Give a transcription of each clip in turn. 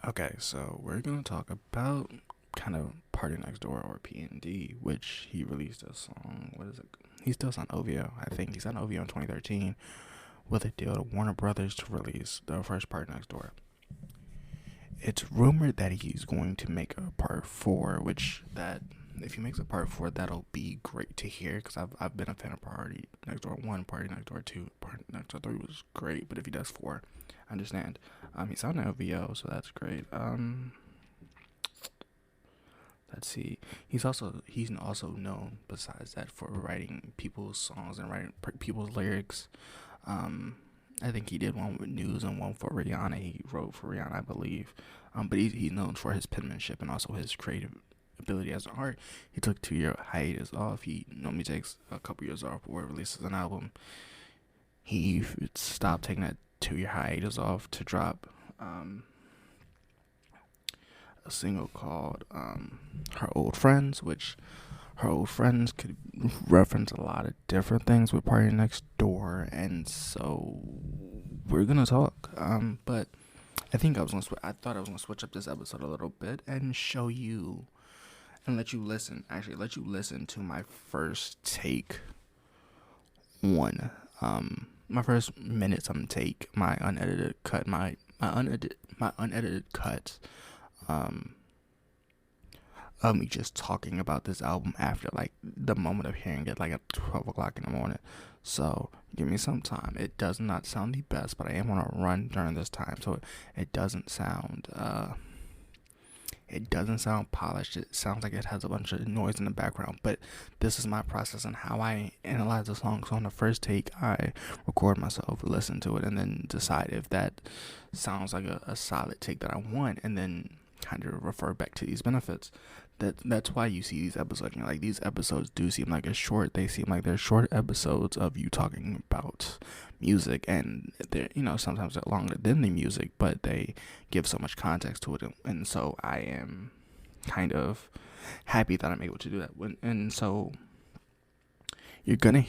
Okay, so we're gonna talk about kind of Party Next Door or PND, which he released a song. What is it? He's still on OVO. I think he's on OVO in 2013 with a deal to Warner Brothers to release the first Party Next Door. It's rumored that he's going to make a part four, which that if he makes a part four, that'll be great to hear because I've been a fan of Party Next Door one, Party Next Door two, Party Next Door three was great, but if he does four, I understand. He's on OVO, so that's great. Let's see. He's also known besides that for writing people's songs and writing people's lyrics. Um, I think he did one with News and one for Rihanna. He wrote for Rihanna, I believe. But he's known for his penmanship and also his creative ability as an art. He took 2 year hiatus off. He normally takes a couple years off before he releases an album. He stopped taking that 2 year hiatus off to drop a single called Her Old Friends, which Her Old Friends could reference a lot of different things with Party Next Door, and so we're gonna talk. But I thought I was gonna switch up this episode a little bit and show you and let you listen. Actually, let you listen to my first take my first minutes on take, my unedited cut, my unedited cut um of me just talking about this album after like the moment of hearing it like at 12 o'clock in the morning. So give me some time. It does not sound the best, but I am on a run during this time, so it doesn't sound polished. It sounds like it has a bunch of noise in the background, but this is my process and how I analyze a song. So on the first take, I record myself, listen to it, and then decide if that sounds like a solid take that I want, and then kind of refer back to these benefits. That's why you see these episodes. You know, like these episodes do seem like they seem like they're short episodes of you talking about music, and they're sometimes they're longer than the music, but they give so much context to it, and so I am kind of happy that I'm able to do that. And so you're gonna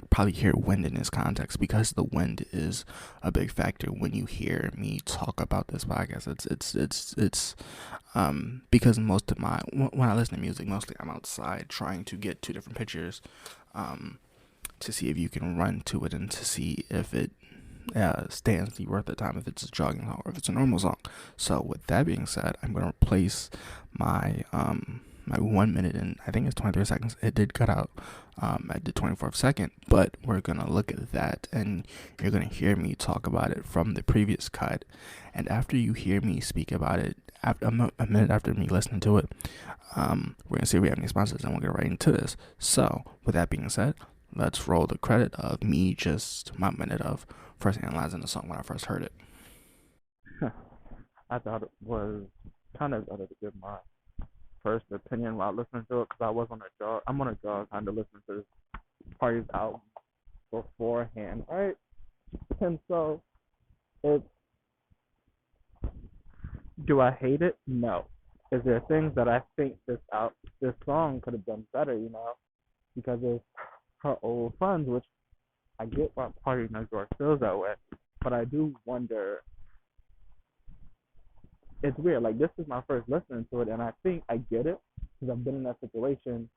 probably hear wind in this context because the wind is a big factor when you hear me talk about this podcast. It's because most of my when I listen to music, mostly I'm outside trying to get two different pictures, to see if you can run to it and to see if it stands the worth of time, if it's a jogging song or if it's a normal song. So with that being said, I'm gonna replace my 1 minute and I think it's 23 seconds. It did cut out at the 24th second, but we're gonna look at that and you're gonna hear me talk about it from the previous cut. And after you hear me speak about it, after a minute after me listening to it, we're gonna see if we have any sponsors and we'll get right into this. So with that being said, let's roll the credit of me just my minute of first analyzing the song when I first heard it. I thought it was kind of out of give my first opinion while listening to it because I was on a jog. I'm on a jog, kind of listening to this party's album beforehand, right? And so, it's do I hate it? No. Is there things that I think this song could have done better? Because it's Her Old Friends, which I get why Party Next Door feels that way, but I do wonder. It's weird. Like this is my first listening to it, and I think I get it because I've been in that situation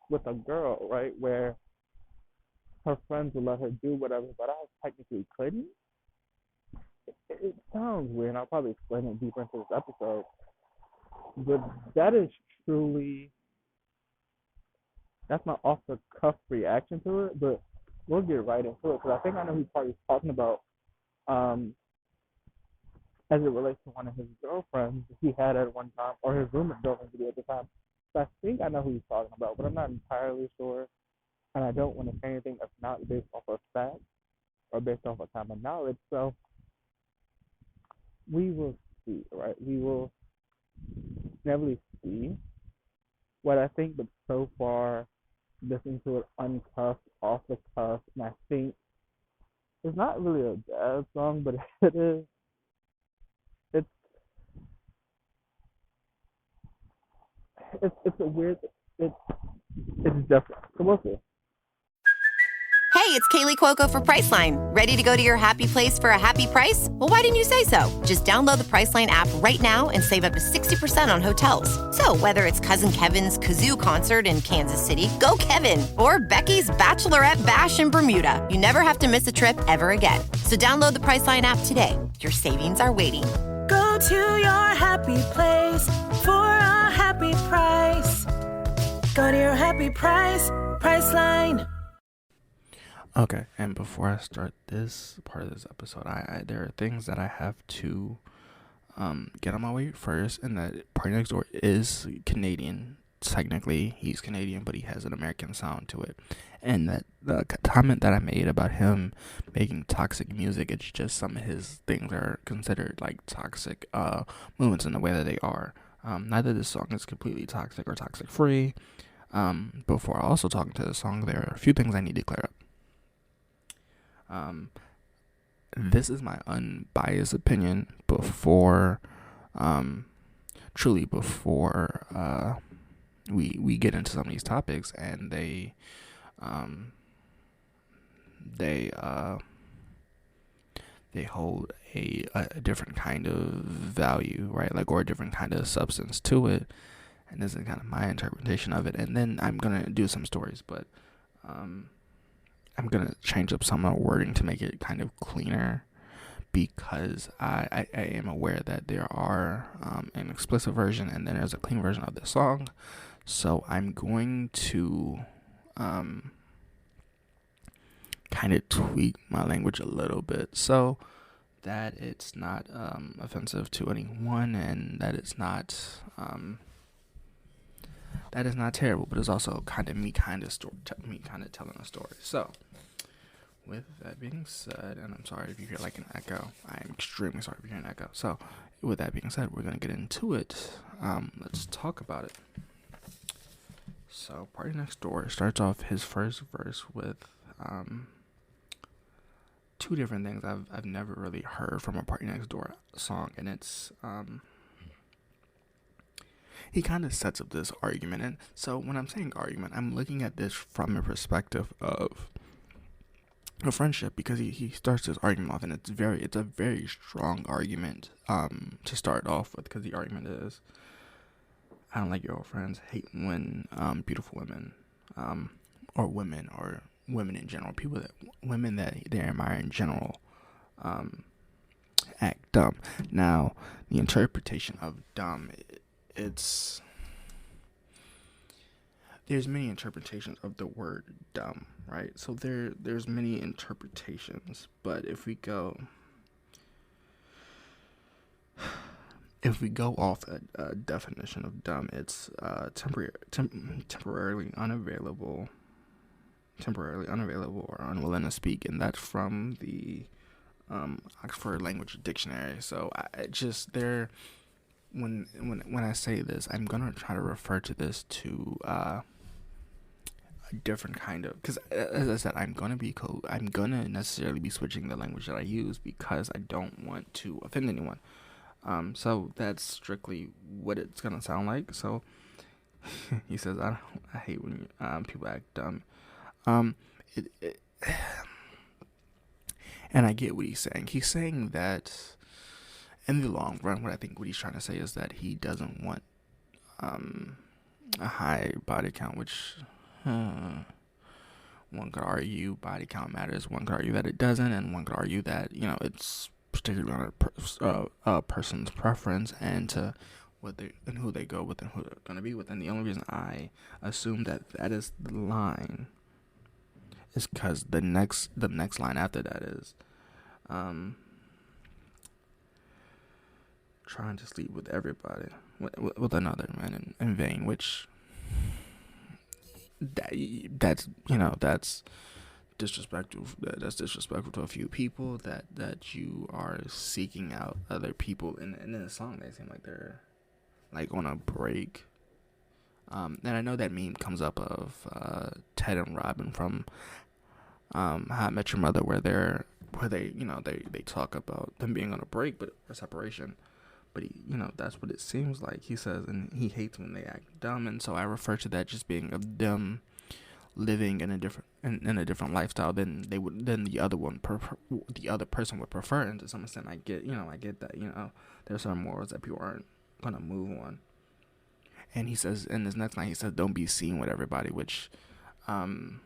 with a girl, right, where her friends would let her do whatever, but I technically couldn't. It sounds weird, and I'll probably explain it deeper into this episode. But that is truly that's my off the cuff reaction to it. But we'll get right into it because I think I know who Party's talking about. Um, as it relates to one of his girlfriends he had at one time, or his roommate girlfriend at the time. So I think I know who he's talking about, but I'm not entirely sure, and I don't want to say anything that's not based off of fact or based off of common knowledge. So we will see, right? We will never really see what I think, but so far, listening to it uncuffed, off the cuff, and I think it's not really a bad song, but it is. It's it's a weird. It's different. So we'll see. it's Kaylee Cuoco for Priceline. Ready to go to your happy place for a happy price? Well, why didn't you say so? Just download the Priceline app right now and save up to 60% on hotels. So whether it's Cousin Kevin's Kazoo Concert in Kansas City, go Kevin, or Becky's Bachelorette Bash in Bermuda, you never have to miss a trip ever again. So download the Priceline app today. Your savings are waiting. Go to your happy place for a happy price. Go to your happy price, Priceline. Okay, and before I start this part of this episode, I there are things that I have to get on my way first, and that Partnextdoor is Canadian. Technically, he's Canadian, but he has an American sound to it. And that the comment that I made about him making toxic music, it's just some of his things are considered like toxic movements in the way that they are. Neither this song is completely toxic or toxic free. Before also talking to the song, there are a few things I need to clear up. This is my unbiased opinion before we get into some of these topics, and they hold a different kind of value, right? Like, or a different kind of substance to it. And this is kind of my interpretation of it. And then I'm gonna do some stories, but I'm gonna change up some of the wording to make it kind of cleaner, because I am aware that there are an explicit version and then there's a clean version of this song. So I'm going to kind of tweak my language a little bit so that it's not offensive to anyone, and that it's not terrible, but it's also kind of me telling a story. So with that being said, and I'm sorry if you hear like an echo, I'm extremely sorry if you hear an echo. So with that being said, we're gonna get into it. Let's talk about it. So Partynextdoor starts off his first verse with two different things I've never really heard from a Partynextdoor song, and it's he kind of sets up this argument. And so when I'm saying argument, I'm looking at this from a perspective of a friendship, because he starts this argument off, and it's a very strong argument to start off with, because the argument is, I don't like your old friends, hate when beautiful women or women in general, women that they admire in general act dumb. Now, the interpretation of dumb, there's many interpretations of the word dumb, right? So there's many interpretations, but if we go off a definition of dumb, it's temporarily unavailable or unwilling to speak, and that's from the Oxford Language Dictionary. So when I say this, I'm gonna try to refer to this to a different kind of, because as I said, I'm gonna necessarily be switching the language that I use, because I don't want to offend anyone. So that's strictly what it's gonna sound like. So he says, I hate when people act dumb. And I get what he's saying. He's saying that in the long run, what he's trying to say is that he doesn't want a high body count, which one could argue body count matters. One could argue that it doesn't, and one could argue that it's particularly on a person's preference and to who they go with and who they're gonna be with. And the only reason I assume that is the line is because the next line after that is trying to sleep with everybody, with another man in vain, which that's disrespectful. That's disrespectful to a few people, that you are seeking out other people. And in the song, they seem like they're like on a break. And I know that meme comes up of Ted and Robin from How I Met Your Mother, where they talk about them being on a break, but a separation. But that's what it seems like, he says, and he hates when they act dumb. And so I refer to that just being of them living in a different lifestyle than the other person would prefer. And to some extent, I get that, there's some morals that people aren't gonna move on. And he says in this next line, he says, "Don't be seen with everybody," which, so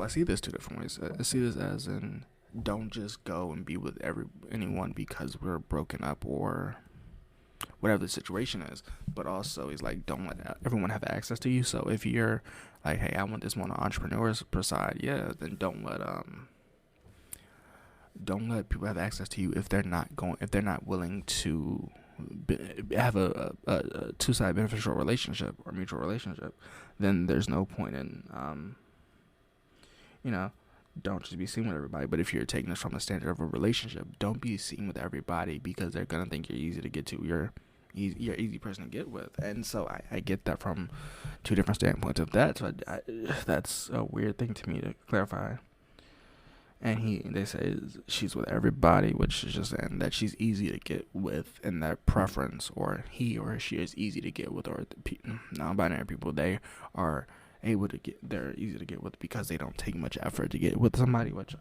I see this two different ways. I see this as in, don't just go and be with anyone because we're broken up or whatever the situation is. But also, he's like, don't let everyone have access to you. So if you're like, hey, I want this one on entrepreneurs per side, yeah, then don't let people have access to you if they're not willing to have a two-sided beneficial relationship or mutual relationship. Then there's no point in don't just be seen with everybody. But if you're taking this from the standard of a relationship, don't be seen with everybody because they're gonna think you're easy to get to. You're easy person to get with. And so I get that from two different standpoints of that. So that's a weird thing to me to clarify. And they say she's with everybody, which is just saying that she's easy to get with, and that preference, or he or she is easy to get with, or non-binary people, they're easy to get with because they don't take much effort to get with somebody, which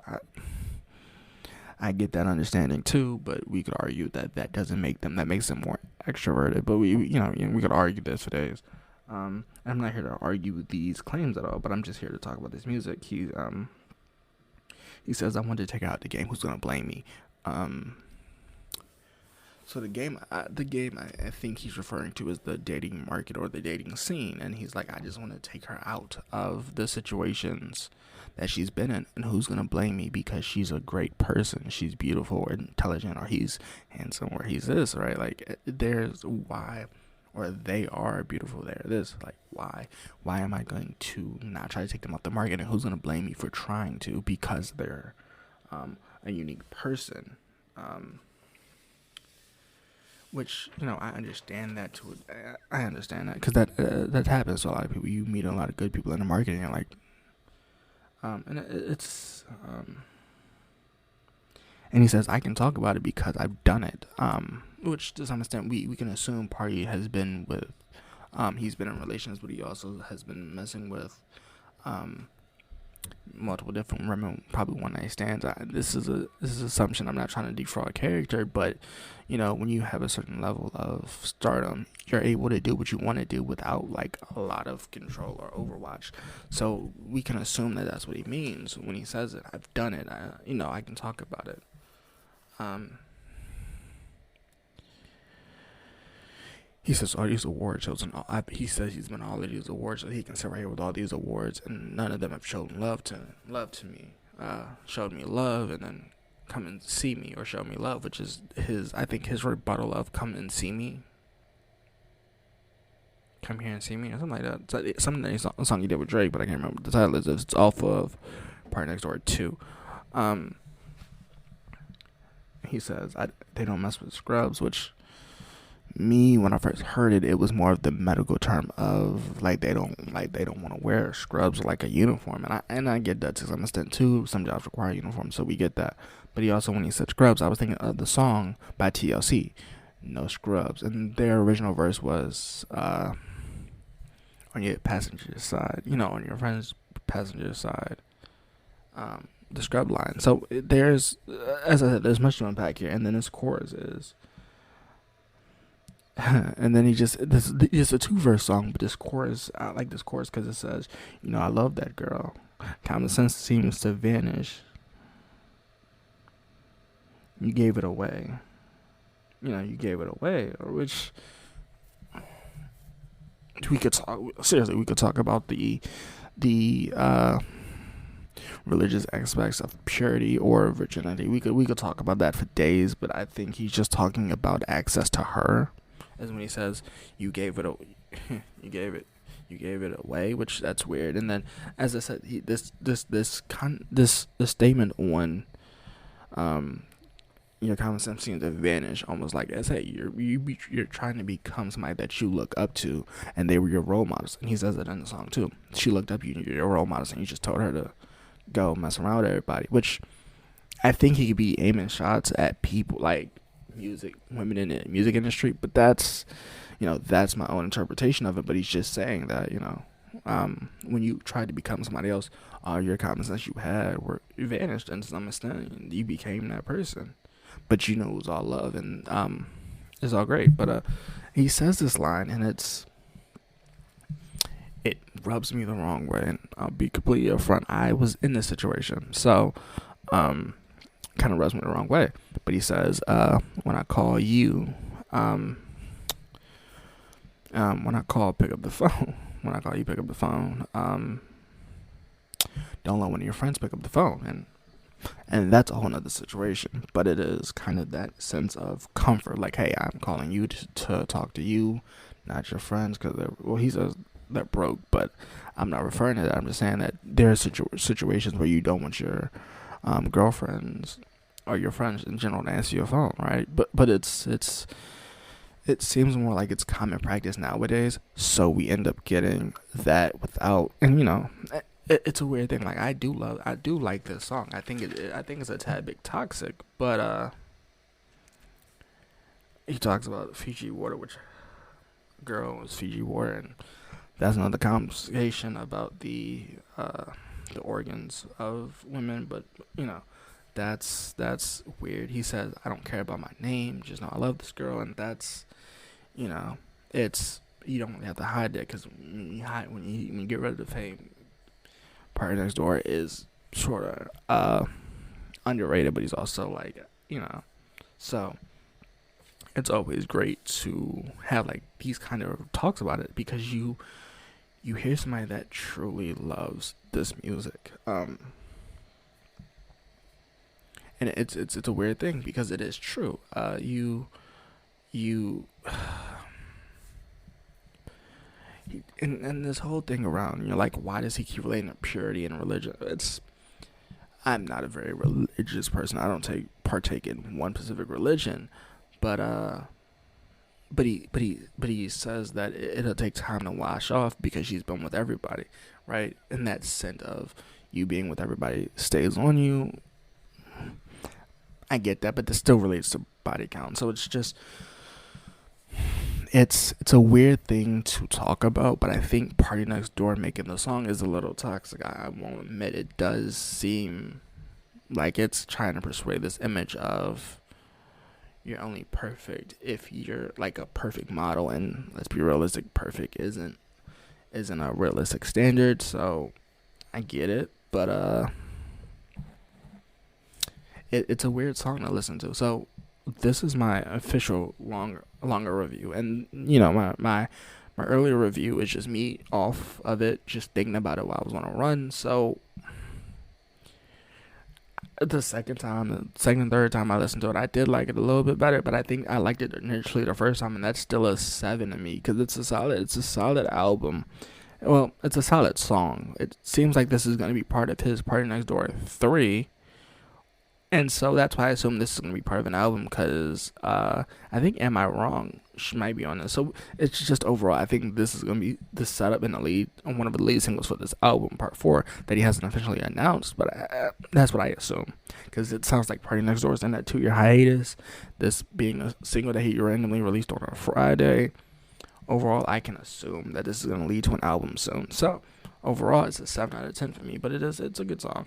I get that understanding too, but we could argue that doesn't make them, that makes them more extroverted. But we could argue this for days. I'm not here to argue these claims at all, but I'm just here to talk about this music. He says, "I wanted to take out the game. Who's gonna blame me?" So the game I think he's referring to is the dating market or the dating scene, and he's like, I just want to take her out of the situations that she's been in, and who's gonna blame me because she's a great person, she's beautiful or intelligent, or he's handsome, or he's this, right? Like, there's why, or they are beautiful, they're this, like, why am I going to not try to take them off the market, and who's gonna blame me for trying to because they're a unique person? Which, I understand that too. I understand that because that happens to a lot of people. You meet a lot of good people in the market, and you're like, and he says, I can talk about it because I've done it. Which to some extent we can assume Party has been with, he's been in relations, but he also has been messing with, multiple different women, probably one night stands. This is assumption. I'm not trying to defraud character, but when you have a certain level of stardom, you're able to do what you want to do without like a lot of control or overwatch. So we can assume that that's what he means when he says it. I've done it. I can talk about it. He says all these award shows, and he says he's been all of these awards, so he can sit right here with all these awards, and none of them have shown love to me, showed me love, and then come and see me or show me love, which is I think his rebuttal of come and see me, come here and see me, or something like that. It's something that a song he did with Drake, but I can't remember what the title is. It's off of Partnextdoor 2. He says they don't mess with scrubs, which, me, when I first heard it, it was more of the medical term of like they don't want to wear scrubs like a uniform, and I get that to some extent too. Some jobs require uniforms, so we get that. But he also, when he said scrubs, I was thinking of the song by TLC, "No Scrubs," and their original verse was on your passenger side, on your friend's passenger side, the scrub line. So there's, as I said, there's much to unpack here, and then his chorus is. And then this is a 2-verse song, but this chorus, I like this chorus because it says, I love that girl. Common sense seems to vanish. You gave it away. Which we could talk about the religious aspects of purity or virginity. We could talk about that for days, but I think he's just talking about access to her. As when he says, you gave it away, which that's weird. And then, as I said, this statement on, your common sense seems to vanish, almost like as, hey, you're trying to become somebody that you look up to, and they were your role models. And he says it in the song too. She looked up to you, and you're your role models, and you just told her to go mess around with everybody. Which I think he could be aiming shots at people like women in the music industry, but that's, that's my own interpretation of it. But he's just saying that, when you tried to become somebody else, all your common sense you had were vanished, and to some extent you became that person. But it was all love, and it's all great. But he says this line, and it rubs me the wrong way, and I'll be completely upfront. I was in this situation, so kind of rubs me the wrong way. But he says, when I call you, when I call, pick up the phone. When I call you, pick up the phone. Don't let one of your friends pick up the phone, and that's a whole nother situation. But it is kind of that sense of comfort, like, hey, I'm calling you to talk to you, not your friends, because he says they're broke, but I'm not referring to that. I'm just saying that there are situations where you don't want your girlfriends or your friends in general to answer your phone, right? But it seems more like it's common practice nowadays, so we end up getting that without, and it's a weird thing. Like, I do like this song. I think it's a tad bit toxic, but he talks about Fiji water, which girl was Fiji water, and that's another conversation about the organs of women. But that's weird. He says, I don't care about my name, just know I love this girl, and that's, it's, you don't really have to hide that, because when you get rid of the fame, Partnextdoor is sort of underrated, but he's also like, so it's always great to have like these kind of talks about it, because you hear somebody that truly loves this music, and it's a weird thing, because it is true. You and this whole thing around, like, why does he keep relating to purity and religion? I'm not a very religious person. I don't partake in one specific religion, but he says that it'll take time to wash off, because she's been with everybody, right? And that scent of you being with everybody stays on you. I get that, but this still relates to body count. So it's just, it's a weird thing to talk about, but I think PartynextDoor making the song is a little toxic. I won't admit, it does seem like it's trying to persuade this image of you're only perfect if you're like a perfect model, and let's be realistic, perfect isn't a realistic standard. So I get it, but it's a weird song to listen to. So this is my official longer review, and my earlier review is just me off of it, just thinking about it while I was on a run. So the second, third time I listened to it, I did like it a little bit better, but I think I liked it initially the first time, and that's still a 7 to me, because it's a solid album. Well, it's a solid song. It seems like this is going to be part of his Partnextdoor 3, and so that's why I assume this is going to be part of an album, because I think Am I Wrong? She might be on this. So it's just overall, I think this is going to be the setup in one of the lead singles for this album, part 4, that he hasn't officially announced, but that's what I assume, because it sounds like Partynextdoor is in that 2-year hiatus, this being a single that he randomly released on a Friday. Overall, I can assume that this is going to lead to an album soon. So overall, it's a 7 out of 10 for me, but it's a good song.